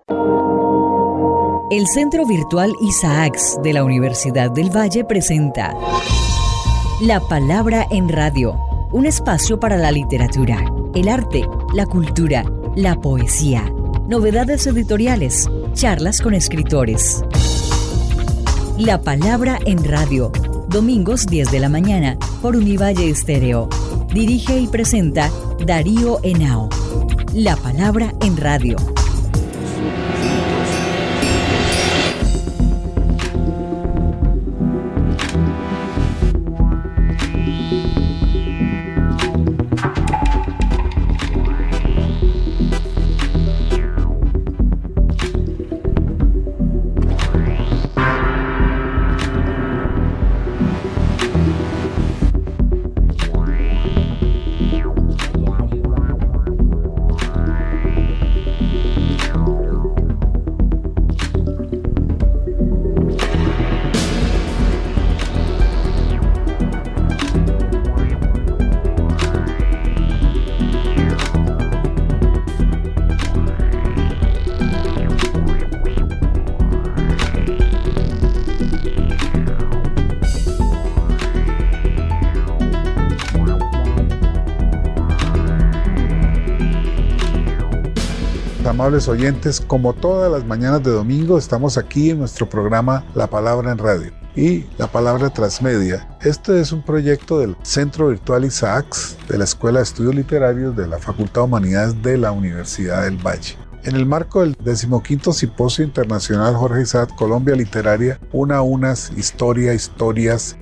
El Centro Virtual Isaacs de la Universidad del Valle presenta La Palabra en Radio, un espacio para la literatura, el arte, la cultura, la poesía, novedades editoriales, charlas con escritores. La Palabra en Radio, domingos 10 de la mañana por Univalle Estéreo. Dirige y presenta Darío Henao. La Palabra en Radio. Amables oyentes, como todas las mañanas de domingo, estamos aquí en nuestro programa La Palabra en Radio y La Palabra Transmedia. Este es un proyecto del Centro Virtual Isaacs de la Escuela de Estudios Literarios de la Facultad de Humanidades de la Universidad del Valle. En el marco del 15º Simposio Internacional Jorge Isaac Colombia Literaria, unas historias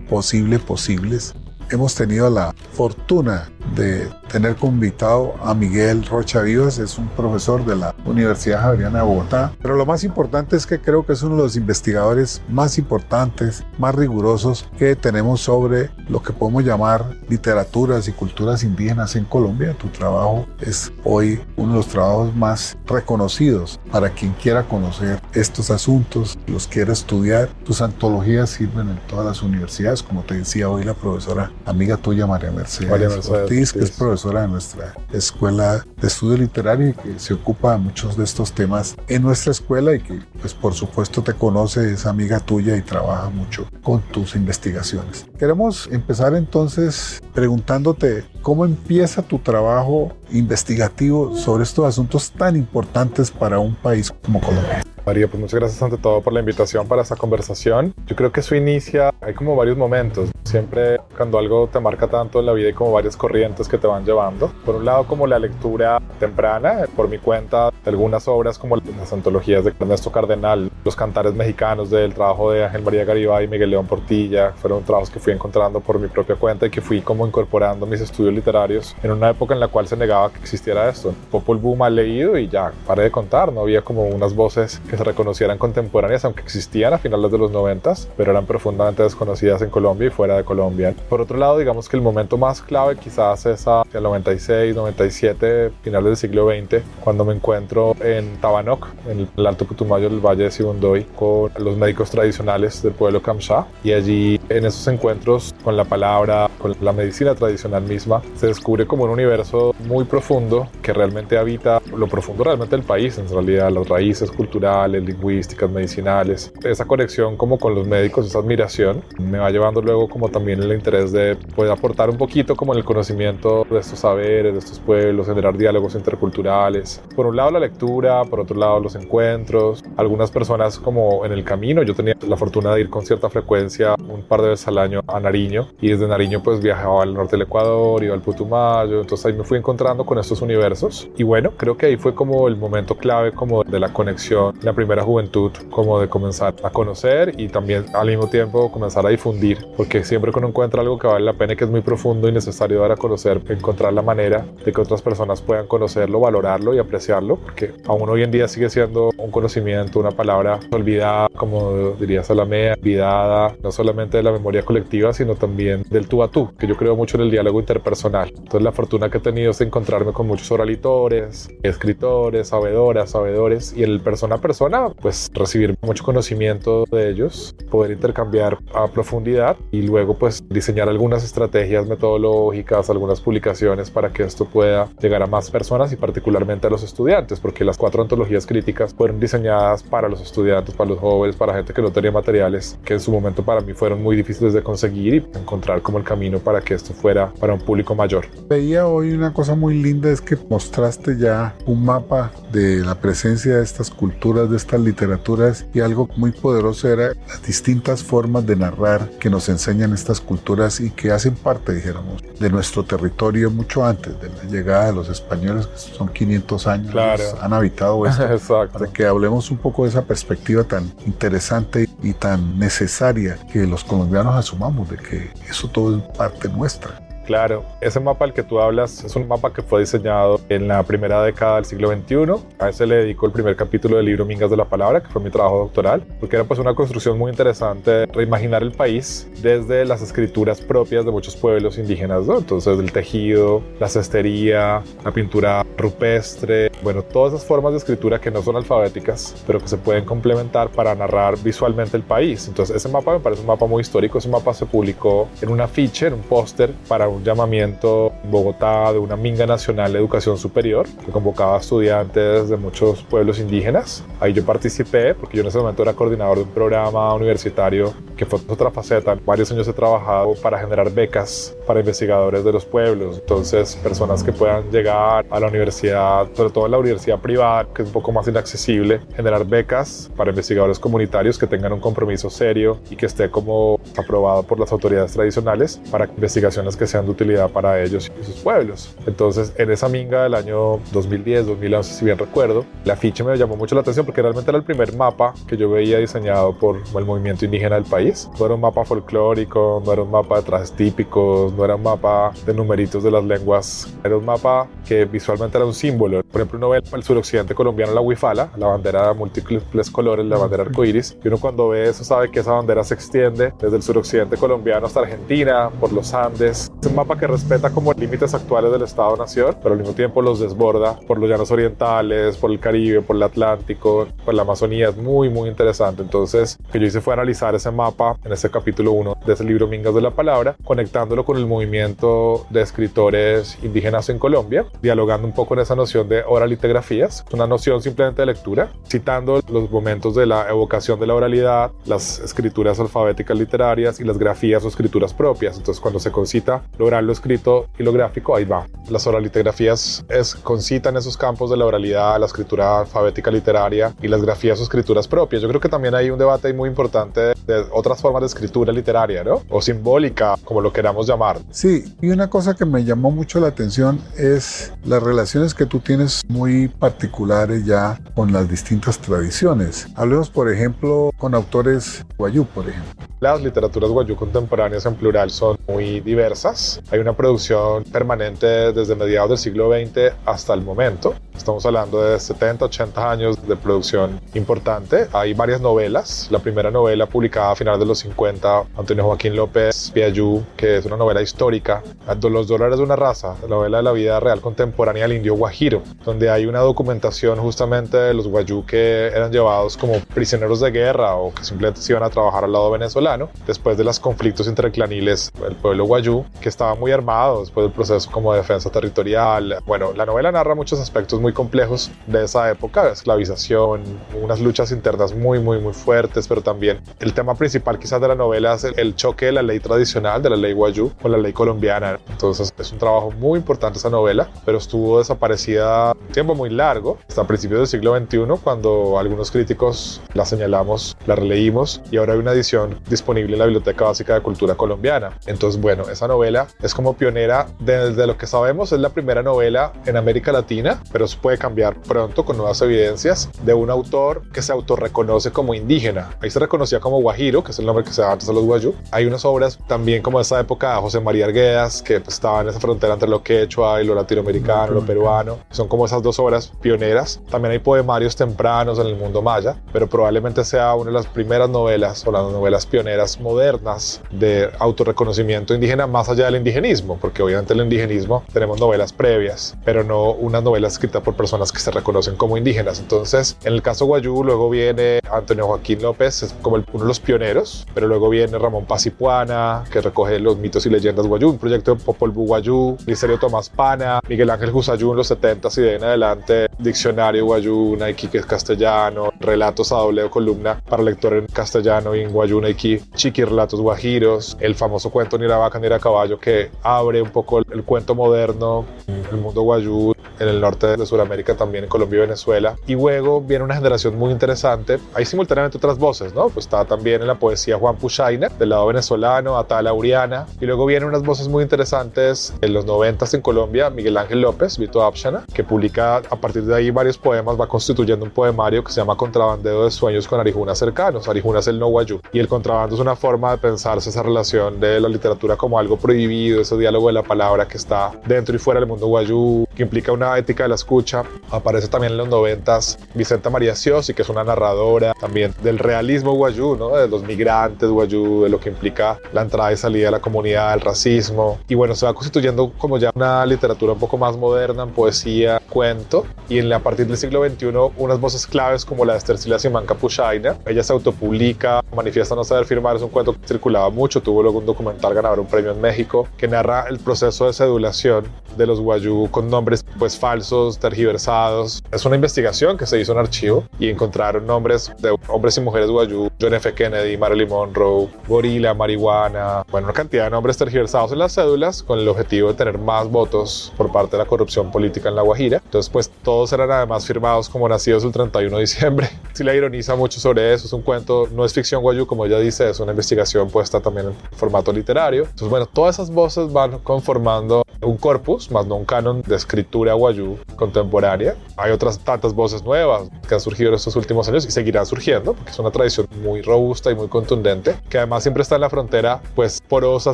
posibles, hemos tenido la fortuna de tener como invitado a Miguel Rocha Vivas. Es un profesor de la Universidad Javeriana de Bogotá, pero lo más importante es que creo que es uno de los investigadores más importantes, más rigurosos que tenemos sobre lo que podemos llamar literaturas y culturas indígenas en Colombia. Tu trabajo es hoy uno de los trabajos más reconocidos para quien quiera conocer estos asuntos, los quiera estudiar. Tus antologías sirven en todas las universidades, como te decía hoy la profesora amiga tuya María Mercedes Ortiz, que es profesora de nuestra Escuela de Estudios Literarios y que se ocupa de muchos de estos temas en nuestra escuela y que pues por supuesto te conoce, es amiga tuya y trabaja mucho con tus investigaciones. Queremos empezar entonces preguntándote cómo empieza tu trabajo investigativo sobre estos asuntos tan importantes para un país como Colombia. María, pues muchas gracias ante todo por la invitación para esta conversación. Yo creo que eso inicia, hay como varios momentos. Siempre cuando algo te marca tanto en la vida hay como varias corrientes que te van llevando. Por un lado como la lectura temprana, por mi cuenta, de algunas obras como las antologías de Ernesto Cardenal, los cantares mexicanos del trabajo de Ángel María Garibay y Miguel León Portilla, fueron trabajos que fui encontrando por mi propia cuenta y que fui como incorporando a mis estudios literarios en una época en la cual se negaba que existiera esto. Popol Vuh mal leído y ya, paré de contar, no había como unas voces que se reconocieran contemporáneas, aunque existían a finales de los 90s, pero eran profundamente desconocidas en Colombia y fuera de Colombia. Por otro lado, digamos que el momento más clave quizás es hacia el 96, 97, finales del siglo XX, cuando me encuentro en Tabanoc, en el Alto Putumayo del Valle de Sibundoy, con los médicos tradicionales del pueblo Kamsha, y allí en esos encuentros con la palabra, con la medicina tradicional misma, se descubre como un universo muy profundo que realmente habita lo profundo realmente del país, en realidad, las raíces culturales, lingüísticas, medicinales. Esa conexión como con los médicos, esa admiración, me va llevando luego como también el interés de poder aportar un poquito como en el conocimiento de estos saberes, de estos pueblos, generar diálogos interculturales. Por un lado la lectura, por otro lado los encuentros. Algunas personas como en el camino, yo tenía la fortuna de ir con cierta frecuencia un par de veces al año a Nariño, y desde Nariño pues viajaba al norte del Ecuador, iba al Putumayo, entonces ahí me fui encontrando con estos universos y bueno, creo que ahí fue como el momento clave como de la conexión, la primera juventud, como de comenzar a conocer y también al mismo tiempo comenzar a difundir, porque siempre que uno encuentra algo que vale la pena y que es muy profundo y necesario dar a conocer, encontrar la manera de que otras personas puedan conocerlo, valorarlo y apreciarlo, porque aún hoy en día sigue siendo un conocimiento, una palabra olvidada, como diría Salamea, olvidada no solamente de la memoria colectiva, sino también del tú a tú, que yo creo mucho en el diálogo interpersonal. Entonces la fortuna que he tenido es encontrarme con muchos oralitores, es escritores, sabedores, y el persona a persona, pues recibir mucho conocimiento de ellos, poder intercambiar a profundidad y luego pues diseñar algunas estrategias metodológicas, algunas publicaciones para que esto pueda llegar a más personas y particularmente a los estudiantes, porque las 4 antologías críticas fueron diseñadas para los estudiantes, para los jóvenes, para gente que no tenía materiales, que en su momento para mí fueron muy difíciles de conseguir, y encontrar como el camino para que esto fuera para un público mayor. Veía hoy una cosa muy linda, es que mostraste ya un mapa de la presencia de estas culturas, de estas literaturas, y algo muy poderoso era las distintas formas de narrar que nos enseñan estas culturas y que hacen parte, dijéramos, de nuestro territorio mucho antes de la llegada de los españoles, que son 500 años, claro, han habitado esto. Exacto. Para que hablemos un poco de esa perspectiva tan interesante y tan necesaria que los colombianos asumamos de que eso todo es parte nuestra. Claro, ese mapa al que tú hablas es un mapa que fue diseñado en la primera década del siglo XXI. A ese le dedico el primer capítulo del libro Mingas de la Palabra, que fue mi trabajo doctoral, porque era pues una construcción muy interesante de reimaginar el país desde las escrituras propias de muchos pueblos indígenas, ¿no? Entonces el tejido, la cestería, la pintura rupestre, bueno, todas esas formas de escritura que no son alfabéticas, pero que se pueden complementar para narrar visualmente el país. Entonces ese mapa me parece un mapa muy histórico. Ese mapa se publicó en un afiche, en un póster para un llamamiento en Bogotá de una Minga Nacional de Educación Superior que convocaba a estudiantes de muchos pueblos indígenas. Ahí yo participé porque yo en ese momento era coordinador de un programa universitario que fue otra faceta. Varios años he trabajado para generar becas para investigadores de los pueblos. Entonces, personas que puedan llegar a la universidad, sobre todo en la universidad privada, que es un poco más inaccesible, generar becas para investigadores comunitarios que tengan un compromiso serio y que esté como aprobado por las autoridades tradicionales para investigaciones que sean de utilidad para ellos y sus pueblos. Entonces, en esa minga del año 2010, 2011, si bien recuerdo, el afiche me llamó mucho la atención porque realmente era el primer mapa que yo veía diseñado por el movimiento indígena del país. No era un mapa folclórico, no era un mapa de trajes típicos, no era un mapa de numeritos de las lenguas, era un mapa que visualmente era un símbolo. Por ejemplo, uno ve el suroccidente colombiano, la huifala, la bandera de múltiples colores, la bandera arcoíris, y uno cuando ve eso sabe que esa bandera se extiende desde el suroccidente colombiano hasta Argentina, por los Andes. Es un mapa que respeta como límites actuales del Estado-Nación, pero al mismo tiempo los desborda por los llanos orientales, por el Caribe, por el Atlántico, por la Amazonía. Es muy, muy interesante. Entonces, lo que yo hice fue analizar ese mapa en este capítulo 1 de ese libro Mingas de la Palabra, conectándolo con el movimiento de escritores indígenas en Colombia, dialogando un poco en esa noción de oralitegrafías, una noción simplemente de lectura, citando los momentos de la evocación de la oralidad, las escrituras alfabéticas literarias y las grafías o escrituras propias. Entonces, cuando se concita lograr lo escrito y lo gráfico, ahí va. Las oralitegrafías concitan esos campos de la oralidad, la escritura alfabética literaria y las grafías o escrituras propias. Yo creo que también hay un debate muy importante de otras formas de escritura literaria, ¿no? O simbólica, como lo queramos llamar. Sí, y una cosa que me llamó mucho la atención es las relaciones que tú tienes muy particulares ya con las distintas tradiciones. Hablemos, por ejemplo, con autores guayú, por ejemplo. Las literaturas guayú contemporáneas en plural son muy diversas. Hay una producción permanente desde mediados del siglo XX hasta el momento. Estamos hablando de 70, 80 años de producción importante. Hay varias novelas. La primera novela publicada a finales de los 50, Antonio Joaquín López Piayú, que es una novela histórica, Los dólares de una raza, la novela de la vida real contemporánea del indio guajiro, donde hay una documentación justamente de los guayú que eran llevados como prisioneros de guerra o que simplemente se iban a trabajar al lado venezolano después de los conflictos interclaniles del pueblo guayú, que estaba muy armado después del proceso como de defensa territorial. Bueno, la novela narra muchos aspectos muy complejos de esa época, esclavización, unas luchas internas muy fuertes, pero también el tema principal quizás de la novela es el choque de la ley tradicional, de la ley guayú, con la ley colombiana. Entonces es un trabajo muy importante esa novela, pero estuvo desaparecida un tiempo muy largo, hasta principios del siglo XXI, cuando algunos críticos la señalamos, la releímos, y ahora hay una edición disponible en la Biblioteca Básica de Cultura Colombiana. Entonces, bueno, esa novela es como pionera. Desde lo que sabemos, es la primera novela en América Latina, pero eso puede cambiar pronto con nuevas evidencias, de un autor que se autorreconoce como indígena. Ahí se reconocía como guajiro, que es el nombre que se da antes a los guayú. Hay unas obras también como de esa época de José María Arguedas, que estaba en esa frontera entre lo quechua y lo latinoamericano, lo peruano. Son como esas dos obras pioneras. También hay poemarios tempranos en el mundo maya, pero probablemente sea una de las primeras novelas o las novelas pioneras modernas de autorreconocimiento pensamiento indígena más allá del indigenismo, porque obviamente el indigenismo tenemos novelas previas, pero no unas novelas escritas por personas que se reconocen como indígenas. Entonces, en el caso Wayuu, luego viene Antonio Joaquín López, es como uno de los pioneros, pero luego viene Ramón Paz y Puana, que recoge los mitos y leyendas Wayuu, un proyecto de Popol Vuh Wayuu, Licerio Tomás Pana, Miguel Ángel Jusayú en los 70s y de en adelante, diccionario Wayuu, Naiki, que es castellano, relatos a doble columna para lector en castellano y en Wayuu Naiki, Chiqui, relatos guajiros, el famoso cuento Ni era vaca ni era caballo, que abre un poco el cuento moderno, el mundo Wayuu en el norte de Sudamérica, también en Colombia y Venezuela. Y luego viene una generación muy interesante. Hay simultáneamente otras voces, ¿no? Pues está también en la poesía Juan Puchaina, del lado venezolano, Atala Uriana. Y luego vienen unas voces muy interesantes en los 90s en Colombia, Miguel Ángel López, Vito Apshana, que publica a partir de ahí varios poemas, va constituyendo un poemario que se llama Contrabandeo de sueños con Arijunas cercanos. Arijunas es el no Wayuu. Y el contrabando es una forma de pensarse esa relación de la literatura como algo prohibido, ese diálogo de la palabra que está dentro y fuera del mundo Wayuu, que implica una ética de la escucha. Aparece también en los 90s Vicenta María Siosi, que es una narradora también del realismo Wayuu, ¿no? De los migrantes Wayuu, de lo que implica la entrada y salida de la comunidad, el racismo. Y bueno, se va constituyendo como ya una literatura un poco más moderna en poesía, cuento, y a partir del siglo XXI unas voces claves como la de Esther Cilia Simanca Puchaina. Ella se autopublica, manifiesta no saber firmar, es un cuento que circulaba mucho, tuvo luego un documental ganador de un premio en México, que narra el proceso de sedulación de los Wayuu con nombres pues falsos, tergiversados. Es una investigación que se hizo en archivo y encontraron nombres de hombres y mujeres Wayuu, John F. Kennedy, Marilyn Monroe, gorila, marihuana, bueno, una cantidad de nombres tergiversados en las cédulas con el objetivo de tener más votos por parte de la corrupción política en La Guajira. Entonces pues todos eran además firmados como nacidos el 31 de diciembre. Sí la ironiza mucho sobre eso, es un cuento, no es ficción Wayuu como ella dice, es una investigación puesta también en formato literario. Entonces bueno, todas esas voces van conformando un corpus, más no un canon de escritura Wayuu contemporánea. Hay otras tantas voces nuevas que han surgido en estos últimos años y seguirán surgiendo porque es una tradición muy robusta y muy contundente, que además siempre está en la frontera pues porosa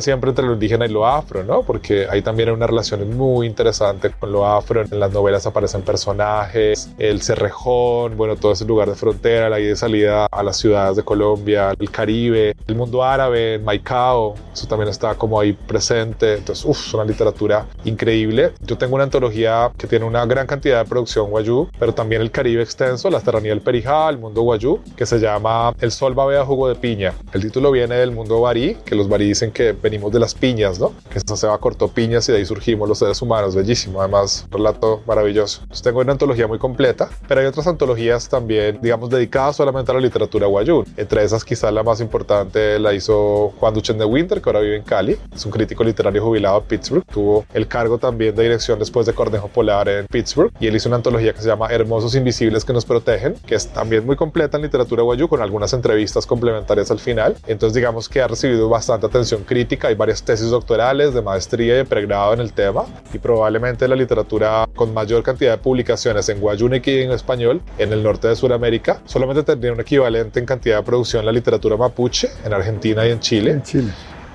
siempre entre lo indígena y lo afro, ¿no? Porque ahí también hay una relación muy interesante con lo afro. En las novelas aparecen personajes, el Cerrejón, bueno, todo ese lugar de frontera, la ida y salida a las ciudades de Colombia, el Caribe, el mundo árabe, Maicao, eso también está como ahí presente. Entonces, es una literatura increíble. Yo tengo una antología que tiene una gran cantidad de producción Wayuu, pero también el Caribe extenso, la serranía del Perijá, el mundo Wayuu, que se llama El sol babea jugo de piña. El título viene del mundo barí, que los barí dicen que venimos de las piñas, ¿no? Que se va cortó piñas y de ahí surgimos los seres humanos. Bellísimo, además, relato maravilloso. Entonces, tengo una antología muy completa, pero hay otras antologías también, digamos, dedicadas solamente a la literatura Wayuu. Entre esas, quizás la más importante la hizo Juan Duchen de Winter, que ahora vive en Cali. Es un crítico literario jubilado de Pittsburgh. Tuvo el cargo también de dirección después de Cornejo Polar en Pittsburgh, y él hizo una antología que se llama Hermosos Invisibles que nos protegen, que es también muy completa en literatura Wayuu, con algunas entrevistas complementarias al final. Entonces digamos que ha recibido bastante atención crítica. Hay varias tesis doctorales de maestría y de pregrado en el tema, y probablemente la literatura con mayor cantidad de publicaciones en Wayuu y en español en el norte de Sudamérica. Solamente tendría un equivalente en cantidad de producción la literatura mapuche en Argentina y en Chile.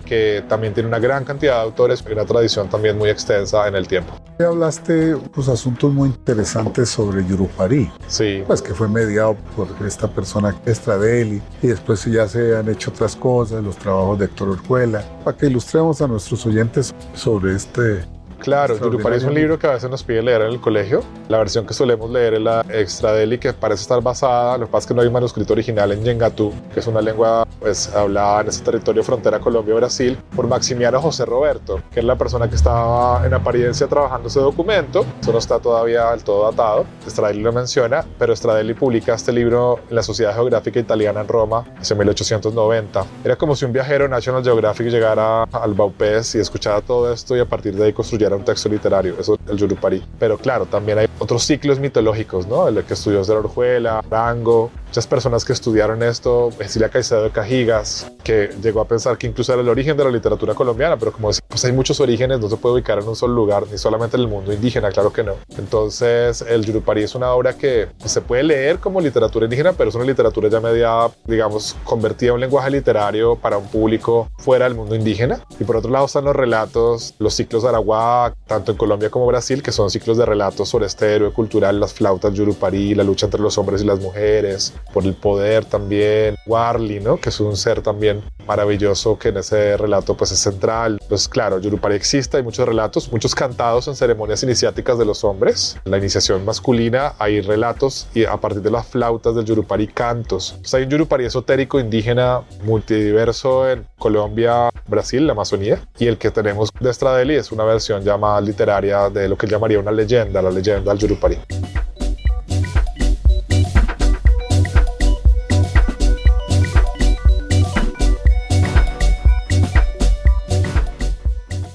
Que también tiene una gran cantidad de autores y una tradición también muy extensa en el tiempo. Hablaste pues asuntos muy interesantes sobre Yurupari, sí, pues que fue mediado por esta persona Estradeli, y después ya se han hecho otras cosas, los trabajos de Héctor Orjuela, para que ilustremos a nuestros oyentes sobre este. Claro, Yurupari es un libro que a veces nos pide leer en el colegio. La versión que solemos leer es la Extradeli, que parece estar basada, lo que pasa es que no hay un manuscrito original en Yengatú, que es una lengua pues hablada en ese territorio frontera Colombia-Brasil, por Maximiano José Roberto, que es la persona que estaba en apariencia trabajando ese documento. Eso no está todavía del todo datado. Estradeli lo menciona, pero Estradeli publica este libro en la Sociedad Geográfica Italiana en Roma hacia 1890. Era como si un viajero National Geographic llegara al Baupés y escuchara todo esto y a partir de ahí construyera un texto literario. Eso es el Yurupari. Pero claro, también hay otros ciclos mitológicos, ¿no? El que estudió de Orjuela, Rango, muchas personas que estudiaron esto, Cecilia Caicedo de Cajigas, que llegó a pensar que incluso era el origen de la literatura colombiana, pero como decía, pues hay muchos orígenes, no se puede ubicar en un solo lugar, ni solamente en el mundo indígena, claro que no. Entonces, el Yurupari es una obra que pues, se puede leer como literatura indígena, pero es una literatura ya mediada, digamos, convertida en un lenguaje literario para un público fuera del mundo indígena. Y por otro lado están los relatos, los ciclos de Arawak, tanto en Colombia como Brasil, que son ciclos de relatos sobre este héroe cultural, las flautas Yurupari, la lucha entre los hombres y las mujeres, por el poder también, Warli, ¿no? Que es un ser también maravilloso que en ese relato pues es central. Entonces claro, Yurupari existe, hay muchos relatos, muchos cantados en ceremonias iniciáticas de los hombres. La iniciación masculina hay relatos y a partir de las flautas del Yurupari cantos. Entonces, hay un Yurupari esotérico indígena multidiverso en Colombia, Brasil, la Amazonía, y el que tenemos de Stradeli es una versión ya más literaria de lo que él llamaría una leyenda, la leyenda del Yurupari.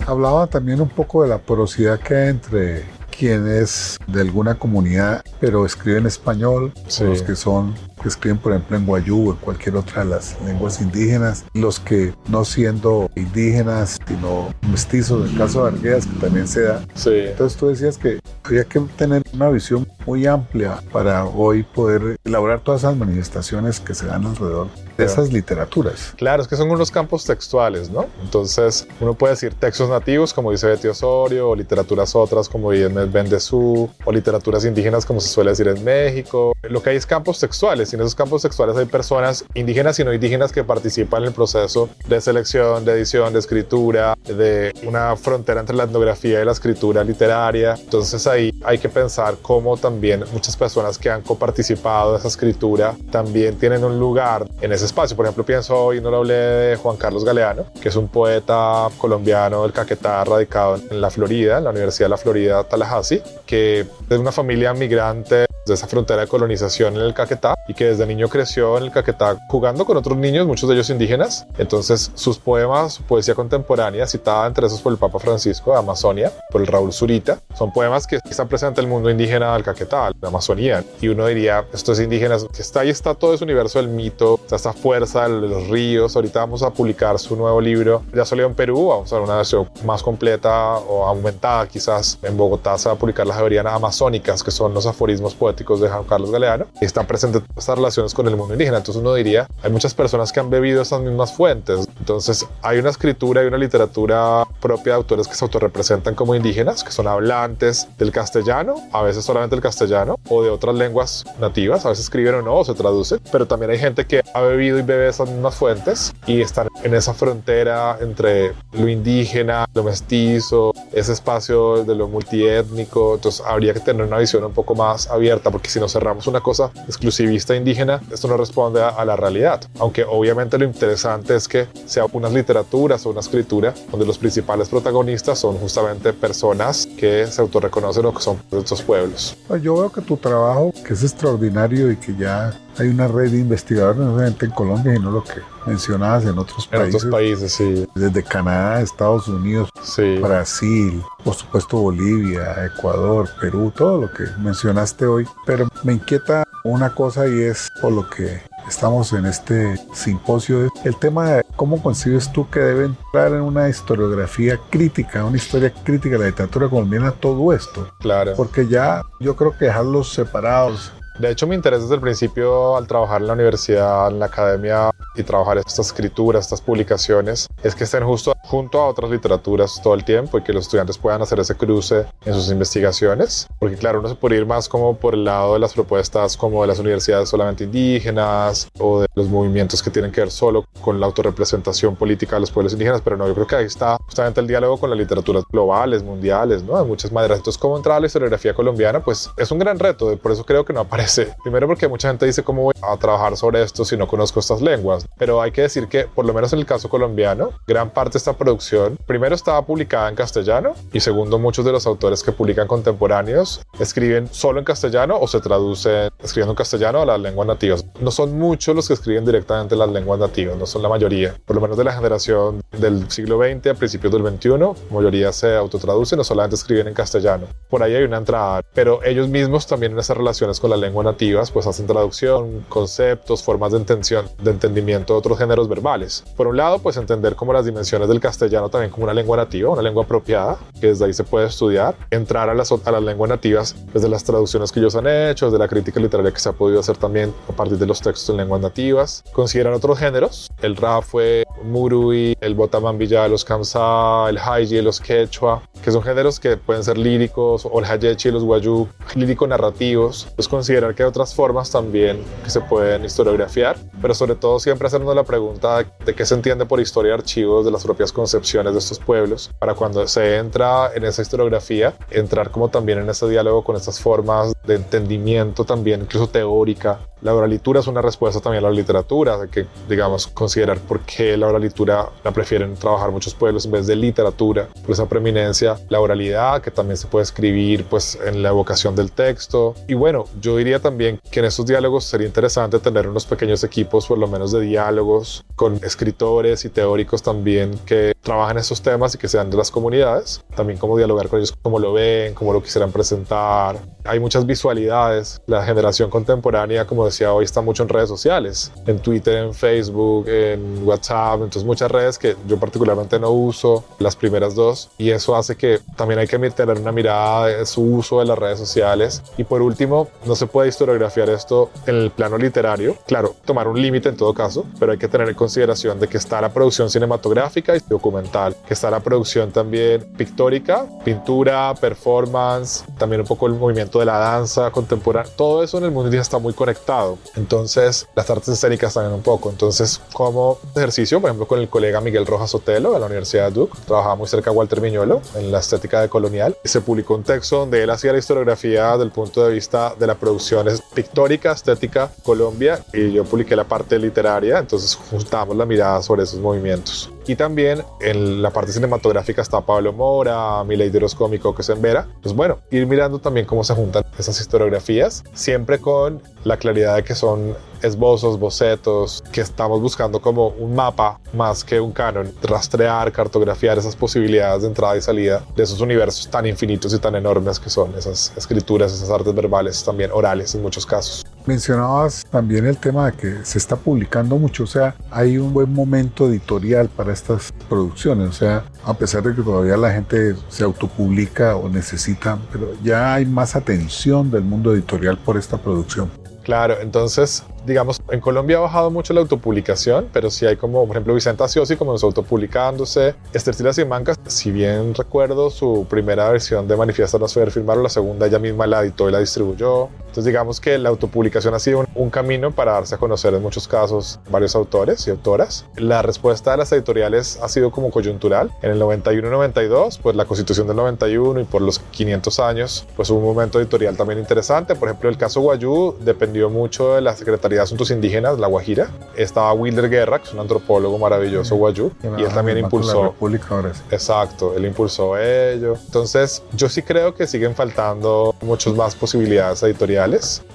Hablaba también un poco de la porosidad que hay entre quienes de alguna comunidad pero escriben español, Sí. o los que escriben por ejemplo en guayú o en cualquier otra de las lenguas indígenas, los que no siendo indígenas sino mestizos, en el caso de Arguedas que también se da. Sí. Entonces tú decías que había que tener una visión muy amplia para hoy poder elaborar todas esas manifestaciones que se dan alrededor de esas literaturas. Claro, es que son unos campos textuales, ¿no? Entonces, uno puede decir textos nativos, como dice Betty Osorio, o literaturas otras, como dice Bendezú, o literaturas indígenas, como se suele decir en México. Lo que hay es campos textuales, y en esos campos textuales hay personas indígenas y no indígenas que participan en el proceso de selección, de edición, de escritura, de una frontera entre la etnografía y la escritura literaria. Entonces, ahí hay que pensar cómo también muchas personas que han coparticipado de esa escritura también tienen un lugar en ese espacio. Por ejemplo, pienso hoy, no lo hablé, de Juan Carlos Galeano, que es un poeta colombiano del Caquetá, radicado en la Florida, en la Universidad de la Florida, Tallahassee, que es de una familia migrante de esa frontera de colonización en el Caquetá y que desde niño creció en el Caquetá jugando con otros niños, muchos de ellos indígenas. Entonces sus poemas, su poesía contemporánea, citada entre esos por el Papa Francisco de Amazonia, por el Raúl Zurita, son poemas que están presentes en el mundo indígena del Caquetá, la Amazonía. Y uno diría, estos indígenas, que está ahí, está todo ese universo del mito, está esta fuerza de los ríos. Ahorita vamos a publicar su nuevo libro, ya salió en Perú, vamos a ver una versión más completa o aumentada quizás. En Bogotá se va a publicar las Javerianas Amazónicas, que son los aforismos poéticos de Juan Carlos Galeano, y están presentes estas relaciones con el mundo indígena. Entonces uno diría, hay muchas personas que han bebido esas mismas fuentes. Entonces hay una escritura y una literatura propia de autores que se autorrepresentan como indígenas, que son hablantes del castellano, a veces solamente el castellano, o de otras lenguas nativas, a veces escriben o no, o se traducen, pero también hay gente que ha bebido y bebe esas mismas fuentes y están en esa frontera entre lo indígena, lo mestizo, ese espacio de lo multiétnico. Entonces habría que tener una visión un poco más abierta, porque si nos cerramos una cosa exclusivista indígena, esto no responde a la realidad. Aunque obviamente lo interesante es que sea unas literaturas o una escritura donde los principales protagonistas son justamente personas que se autorreconocen o que son de estos pueblos. Yo veo que tu trabajo, que es extraordinario y que ya hay una red de investigadores, no solamente en Colombia, sino lo que mencionabas en otros países. En otros países, sí. Desde Canadá, Estados Unidos, Sí. Brasil, por supuesto Bolivia, Ecuador, Perú, todo lo que mencionaste hoy. Pero me inquieta una cosa, y es por lo que estamos en este simposio, el tema de cómo concibes tú que debe entrar en una historiografía crítica, una historia crítica de la literatura colombiana, todo esto. Claro. Porque ya yo creo que dejarlos separados. De hecho, mi interés desde el principio, al trabajar en la universidad, en la academia y trabajar estas escrituras, estas publicaciones, es que estén justo junto a otras literaturas todo el tiempo y que los estudiantes puedan hacer ese cruce en sus investigaciones. Porque claro, uno se puede ir más como por el lado de las propuestas como de las universidades solamente indígenas o de los movimientos que tienen que ver solo con la autorrepresentación política de los pueblos indígenas, pero no, yo creo que ahí está justamente el diálogo con las literaturas globales, mundiales, ¿no? De muchas maneras. Entonces, ¿cómo entrar a la historiografía colombiana? Pues es un gran reto, por eso creo que no aparece. Primero porque mucha gente dice, ¿cómo voy a trabajar sobre esto si no conozco estas lenguas? Pero hay que decir que, por lo menos en el caso colombiano, gran parte de esta producción, primero estaba publicada en castellano, y segundo, muchos de los autores que publican contemporáneos escriben solo en castellano o se traducen escribiendo en castellano a las lenguas nativas. No son muchos los que escriben directamente las lenguas nativas, no son la mayoría. Por lo menos de la generación del siglo XX a principios del XXI, la mayoría se autotraducen o solamente escriben en castellano. Por ahí hay una entrada, pero ellos mismos también en esas relaciones con las lenguas nativas pues hacen traducción, conceptos, formas de entendimiento de otros géneros verbales. Por un lado, pues entender como las dimensiones del castellano también como una lengua nativa, una lengua apropiada, que desde ahí se puede estudiar, entrar a las lenguas nativas desde las traducciones que ellos han hecho, desde la crítica literaria que se ha podido hacer también a partir de los textos en lenguas nativas. Consideran otros géneros, el rafue, murui, el botamambilla de los kamsá, el hayi de los quechua, que son géneros que pueden ser líricos, o el hayechi y los wayuu, lírico-narrativos. Pues considerar que hay otras formas también que se pueden historiografiar, pero sobre todo siempre hacernos la pregunta de qué se entiende por historia de archivos, de las propias concepciones de estos pueblos, para cuando se entra en esa historiografía, entrar como también en ese diálogo con estas formas de entendimiento también, incluso teórica. La oralitura es una respuesta también a la literatura, de que, digamos, considerar por qué la oralitura la prefieren trabajar muchos pueblos en vez de literatura, por esa preeminencia, la oralidad, que también se puede escribir pues en la evocación del texto. Y bueno, yo diría también que en estos diálogos sería interesante tener unos pequeños equipos, por lo menos de diálogos, con escritores y teóricos también que trabajan estos temas y que sean de las comunidades, también cómo dialogar con ellos, cómo lo ven, cómo lo quisieran presentar. Hay muchas visualidades, la generación contemporánea, como decía hoy, está mucho en redes sociales, en Twitter, en Facebook, en WhatsApp, entonces muchas redes que yo particularmente no uso, las primeras dos, y eso hace que también hay que tener una mirada de su uso de las redes sociales. Y por último, no se puede historiografiar esto en el plano literario, claro, tomar un límite en todo caso, pero hay que tener en consideración de que está la producción cinematográfica y documental, que está la producción también pictórica, pintura, performance, también un poco el movimiento de la danza contemporánea, todo eso en el mundo está muy conectado. Entonces las artes escénicas también un poco. Entonces, como ejercicio, por ejemplo, con el colega Miguel Rojas Sotelo de la Universidad de Duke, trabajaba muy cerca de Walter Miñuelo en la estética de colonial, y se publicó un texto donde él hacía la historiografía desde el punto de vista de la producción pictórica, estética, Colombia, y yo publiqué la parte literaria, entonces juntamos la mirada sobre esos movimientos. Y también en la parte cinematográfica está Pablo Mora, Milady Orozco, Coque en Vera. Pues bueno, ir mirando también cómo se juntan esas historiografías, siempre con la claridad de que son esbozos, bocetos, que estamos buscando como un mapa más que un canon, rastrear, cartografiar esas posibilidades de entrada y salida de esos universos tan infinitos y tan enormes que son esas escrituras, esas artes verbales, también orales en muchos casos. Mencionabas también el tema de que se está publicando mucho, o sea, hay un buen momento editorial para estas producciones, o sea, a pesar de que todavía la gente se autopublica o necesita, pero ya hay más atención del mundo editorial por esta producción. Claro, entonces, digamos, en Colombia ha bajado mucho la autopublicación, pero sí hay como, por ejemplo, Vicenta Asiosi comenzó autopublicándose. Esther Silva Simancas, si bien recuerdo, su primera versión de Manifiesta no se debe firmar, la segunda ella misma la editó y la distribuyó. Entonces, digamos que la autopublicación ha sido un camino para darse a conocer en muchos casos varios autores y autoras. La respuesta de las editoriales ha sido como coyuntural. En el 91-92, pues la Constitución del 91 y por los 500 años, pues hubo un momento editorial también interesante. Por ejemplo, el caso Wayuu dependió mucho de la Secretaría de Asuntos Indígenas, La Guajira. Estaba Wilder Guerra, que es un antropólogo maravilloso, Wayuu, y él también impulsó. Ahora sí. Exacto, él impulsó ello. Entonces, yo sí creo que siguen faltando muchas más posibilidades editoriales.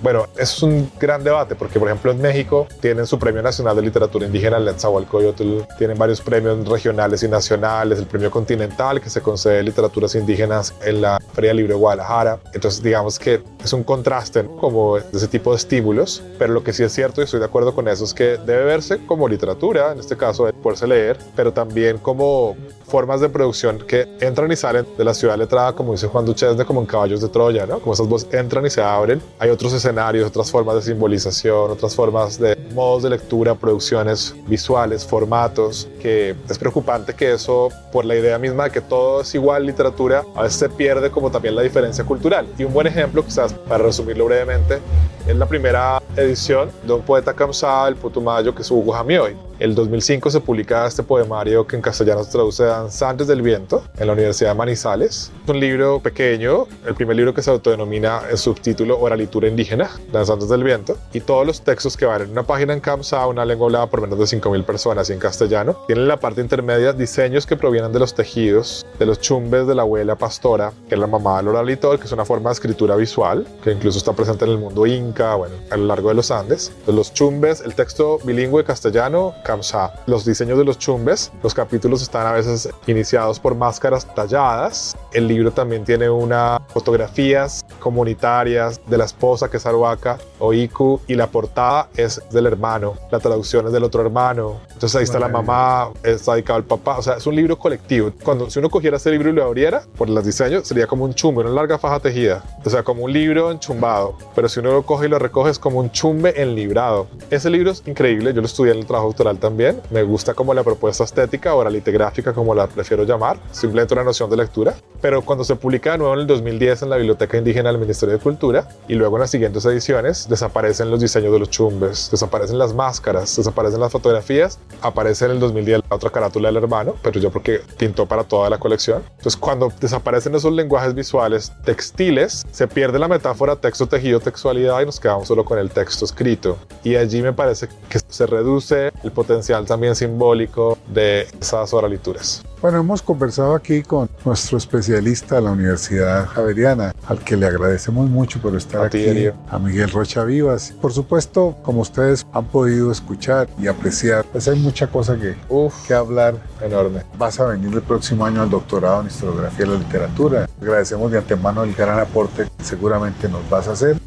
Bueno, eso es un gran debate, porque por ejemplo en México tienen su Premio Nacional de Literatura Indígena, el Netzahualcóyotl, tienen varios premios regionales y nacionales, el Premio Continental que se concede a literaturas indígenas en la Feria del Libro de Guadalajara. Entonces, digamos que es un contraste, ¿no? Como de ese tipo de estímulos, pero lo que sí es cierto y estoy de acuerdo con eso es que debe verse como literatura, en este caso de poderse leer, pero también como formas de producción que entran y salen de la ciudad letrada, como dice Juan Duchesne, como en Caballos de Troya, ¿no? Como esas voces entran y se abren. Hay otros escenarios, otras formas de simbolización, otras formas de modos de lectura, producciones visuales, formatos, que es preocupante que eso, por la idea misma de que todo es igual literatura, a veces se pierde como también la diferencia cultural. Y un buen ejemplo, quizás para resumirlo brevemente, es la primera edición de un poeta Kamsá, el Putumayo, que es Hugo Jamioy. El 2005 se publica este poemario que en castellano se traduce Danzantes del Viento en la Universidad de Manizales. Es un libro pequeño, el primer libro que se autodenomina el subtítulo Oralitura Indígena, Danzantes del Viento, y todos los textos que van en una página en Kamsá, una lengua hablada por menos de 5.000 personas, y en castellano, tienen en la parte intermedia diseños que provienen de los tejidos, de los chumbes de la abuela pastora, que es la mamá del oralitor, que es una forma de escritura visual, que incluso está presente en el mundo inca, bueno, a lo largo de los Andes. Entonces, los chumbes, el texto bilingüe castellano, Kamsá. Los diseños de los chumbes, los capítulos están a veces iniciados por máscaras talladas. El libro también tiene unas fotografías comunitarias de la esposa, que es Aruaca o Iku, y la portada es del hermano, la traducción es del otro hermano. Entonces ahí está la mamá, está dedicado al papá, o sea, es un libro colectivo. Si uno cogiera este libro y lo abriera, por los diseños, sería como un chumbe, una larga faja tejida, o sea, como un libro enchumbado. Pero si uno lo coge y lo recoge, es como un chumbe enlibrado. Ese libro es increíble, yo lo estudié en el trabajo doctoral también. Me gusta como la propuesta estética o la litegráfica, como la prefiero llamar, simplemente una noción de lectura. pero cuando se publica de nuevo en el 2010 en la Biblioteca Indígena del Ministerio de Cultura y luego en las siguientes ediciones desaparecen los diseños de los chumbes, desaparecen las máscaras, desaparecen las fotografías, aparece en el 2010 la otra carátula del hermano, pero yo porque tintó para toda la colección. Entonces cuando desaparecen esos lenguajes visuales textiles, se pierde la metáfora texto, tejido, textualidad y nos quedamos solo con el texto escrito. Y allí me parece que se reduce el potencial también simbólico de esas oralituras. Bueno, hemos conversado aquí con nuestro especialista de la Universidad Javeriana, al que le agradecemos mucho por estar aquí, a Miguel Rocha Vivas. Por supuesto, como ustedes han podido escuchar y apreciar, pues hay mucha cosa que hablar. Enorme. Vas a venir el próximo año al doctorado en Historiografía de la Literatura. Agradecemos de antemano el gran aporte que seguramente nos vas a hacer.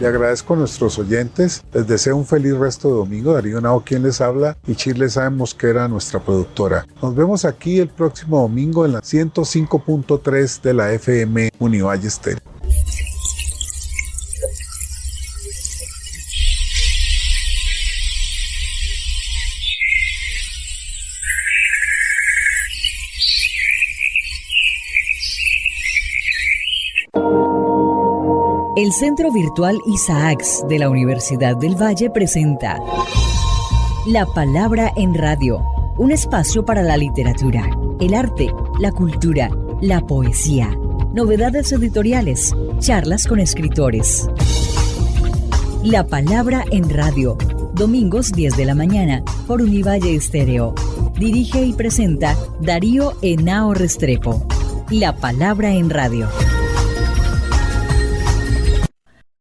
Le agradezco a nuestros oyentes, les deseo un feliz resto de domingo. Darío Nao quien les habla y Shirley Sáenz Mosquera, nuestra productora. Nos vemos aquí el próximo domingo en la 105.3 de la FM Univalle Estéreo. El Centro Virtual Isaacs de la Universidad del Valle presenta La Palabra en Radio, un espacio para la literatura, el arte, la cultura, la poesía, novedades editoriales, charlas con escritores. La Palabra en Radio, domingos 10 de la mañana por Univalle Estéreo. Dirige y presenta Darío Henao Restrepo. La Palabra en Radio.